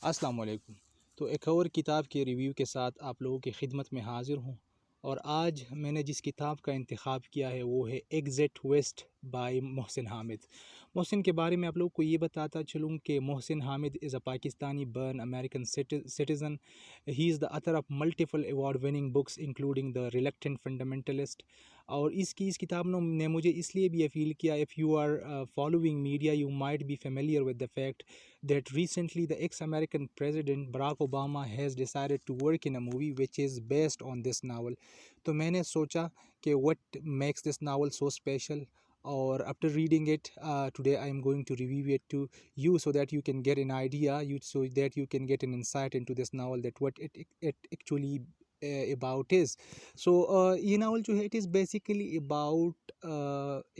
अस्सलाम वालेकुम। तो एक और किताब के रिव्यू के साथ आप लोगों की खिदमत में हाज़िर हूँ। और आज मैंने जिस किताब का इंतखाब किया है वो है Exit West by Mohsin Hamid. Mohsin के बारे में आप लोगों को ये बताता चलूँ कि Mohsin Hamid is a Pakistani born American citizen. He is the author of multiple award winning books including the Reluctant Fundamentalist. और इस किताब ने मुझे इसलिए भी अपील किया, if you are following media you might be familiar with the fact that recently the ex-American president Barack Obama has decided to work in a movie which is based on this novel. तो मैंने सोचा कि what makes this novel so special, और after reading it today I am going to review it to you so that you can get an idea, so that you can get an insight into this novel, that what it actually about is. So ये novel जो है it is basically about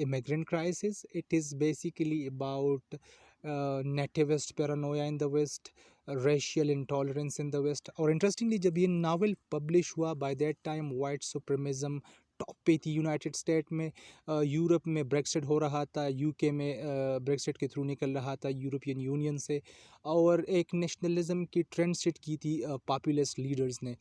immigrant crisis. It is basically about nativist paranoia in the west, racial intolerance in the west. और interestingly जब ये novel publish हुआ by that time white supremacism top पे थी United State में। Europe में Brexit हो रहा था, यूके में ब्रेक्सिट के थ्रू निकल रहा था यूरोपियन यूनियन से, और एक नेशनलिज्म की ट्रेंड सेट की थी पॉपुलिस्ट लीडर्स ने।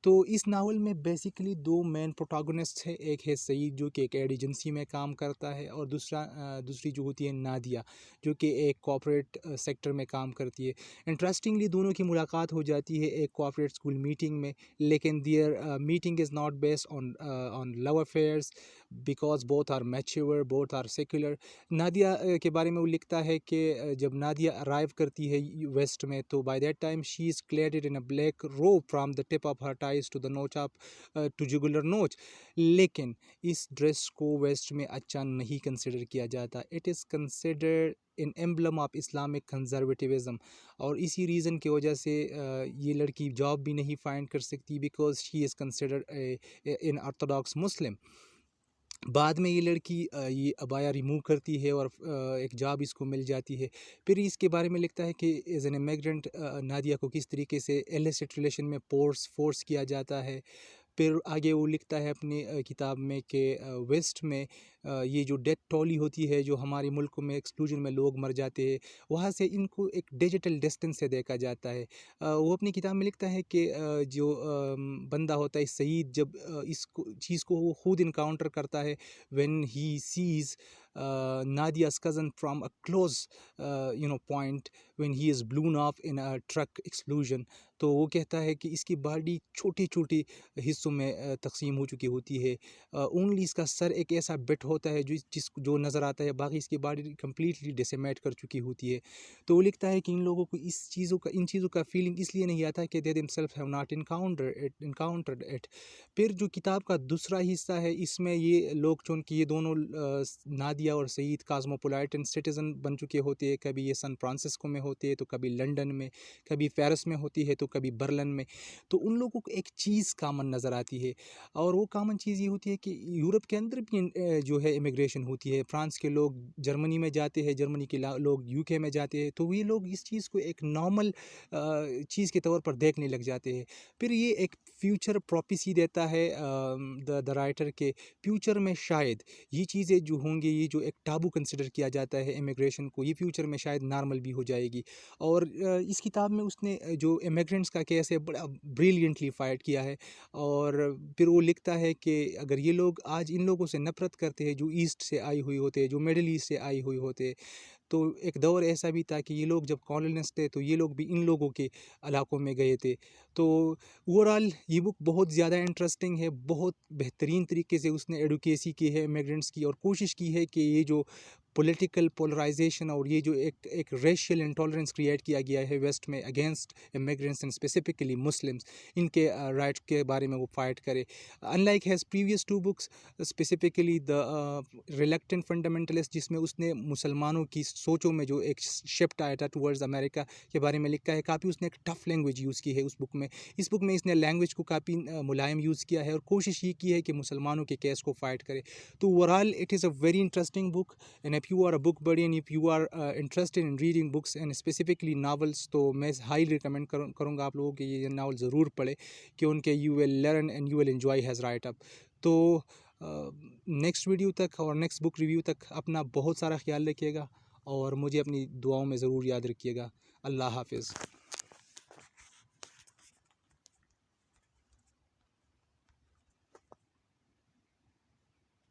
तो इस नावल में बेसिकली दो मेन प्रोटैगनिस्ट है, एक है सईद जो कि एक एड एजेंसी में काम करता है, और दूसरी जो होती है नादिया जो कि एक कॉर्पोरेट सेक्टर में काम करती है। इंटरेस्टिंगली दोनों की मुलाकात हो जाती है एक कॉर्पोरेट स्कूल मीटिंग में, लेकिन their meeting is not based on love affairs because both are mature, both are secular. Nadia के बारे में वो लिखता है कि जब नादिया अराइव करती है वेस्ट में, तो by that time she is cladded in a black robe from the tip of her toes to the notch of to jugular notch. लेकिन इस ड्रेस को वेस्ट में अच्छा नहीं कंसिडर किया जाता। It is considered an emblem of Islamic conservatism, और इसी रीज़न की वजह से ये लड़की जॉब भी नहीं फाइंड कर सकती because she is considered an orthodox Muslim. बाद में ये लड़की ये अबाया रिमूव करती है और एक जॉब इसको मिल जाती है। फिर इसके बारे में लिखता है कि एज एन इमिग्रेंट नादिया को किस तरीके से इलिसिट रिलेशन में फोर्स किया जाता है। फिर आगे वो लिखता है अपनी किताब में कि वेस्ट में ये जो डेथ टॉली होती है, जो हमारे मुल्क में एक्सक्लूजन में लोग मर जाते हैं, वहाँ से इनको एक डिजिटल डिस्टेंस से देखा जाता है। वो अपनी किताब में लिखता है कि जो बंदा होता है सईद, जब इस चीज़ को वो खुद इनकाउंटर करता है when he seize Nadia's cousin from a close point when he is blown off in a truck explosion। तो वो कहता है कि इसकी बॉडी छोटी छोटी हिस्सों में तकसीम हो चुकी होती है। ओनली इसका सर एक ऐसा बिट होता है जो नज़र आता है, बाकी इसकी बॉडी कम्प्लीटली डिसमेट कर चुकी होती है। तो वो लिखता है कि इन लोगों को इन चीज़ों का फीलिंग इसलिए नहीं आता कि they themselves have not encountered it. फिर जो किताब का दूसरा हिस्सा है, इसमें ये लोग चूँकि ये दोनों नादिया और सईद कॉस्मोपोलिटन सिटीज़न बन चुके होते हैं, कभी ये सैन फ्रांसिस्को में होते हैं तो कभी लंदन में, कभी पेरिस में होती है तो कभी बर्लिन में। तो उन लोगों को एक चीज़ कॉमन नज़र आती है, और वो कॉमन चीज़ ये होती है कि यूरोप के अंदर भी जो है इमिग्रेशन होती है। फ्रांस के लोग जर्मनी में जाते हैं, जर्मनी के लोग यूके में जाते हैं, तो ये लोग इस चीज़ को एक नॉर्मल चीज़ के तौर पर देखने लग जाते हैं। फिर ये एक फ्यूचर प्रोफेसी देता है द राइटर के, फ्यूचर में शायद ये चीज़ें जो होंगी, ये जो एक टाबू कंसिडर किया जाता है इमिग्रेशन को, ये फ्यूचर में शायद नॉर्मल भी हो जाएगी। और इस किताब में उसने जो इमिग्रेंट्स का केस है बड़ा ब्रिलियंटली फाइट किया है। और फिर वो लिखता है कि अगर ये लोग आज इन लोगों से नफ़रत करते हैं जो ईस्ट से आई हुई होते हैं, जो मिडल ईस्ट से आई हुई होते हैं, तो एक दौर ऐसा भी था कि ये लोग जब कॉलोनिस्ट थे तो ये लोग भी इन लोगों के इलाकों में गए थे। तो ओवरऑल ये बुक बहुत ज़्यादा इंटरेस्टिंग है, बहुत बेहतरीन तरीके से उसने एडवोकेसी की है इमिग्रेंट्स की, और कोशिश की है कि ये जो पॉलिटिकल पोलराइजेशन और ये जो एक रेशियल इंटॉलरेंस क्रिएट किया गया है वेस्ट में against immigrants and specifically Muslims, इनके राइट के बारे में वो फाइट करे। Unlike his previous two books, specifically the Reluctant Fundamentalist, जिसमें उसने मुसलमानों की सोचों में जो एक शिफ्ट आया था टुवर्ड्स अमेरिका के बारे में लिखा है। काफ़ी उसने एक टफ लैंग्वेज यूज़ की है उस बुक में। इस बुक में इसने लैंग्वेज को काफ़ी मुलायम यूज़ किया है और कोशिश ये की है कि मुसलमानों के केस को फाइट करे। तो overall it is a very interesting book, and if you are a book buddy and if you are interested in reading books and specifically novels, तो मैं हाईली रिकमेंड करूँगा आप लोगों के ये नावल ज़रूर पढ़े, कि उनके you will learn and you will enjoy has right up. तो नेक्स्ट वीडियो तक और नेक्स्ट बुक रिव्यू तक अपना बहुत सारा ख्याल रखिएगा, और मुझे अपनी दुआओं में ज़रूर याद रखिएगा। अल्लाह हाफ़िज़।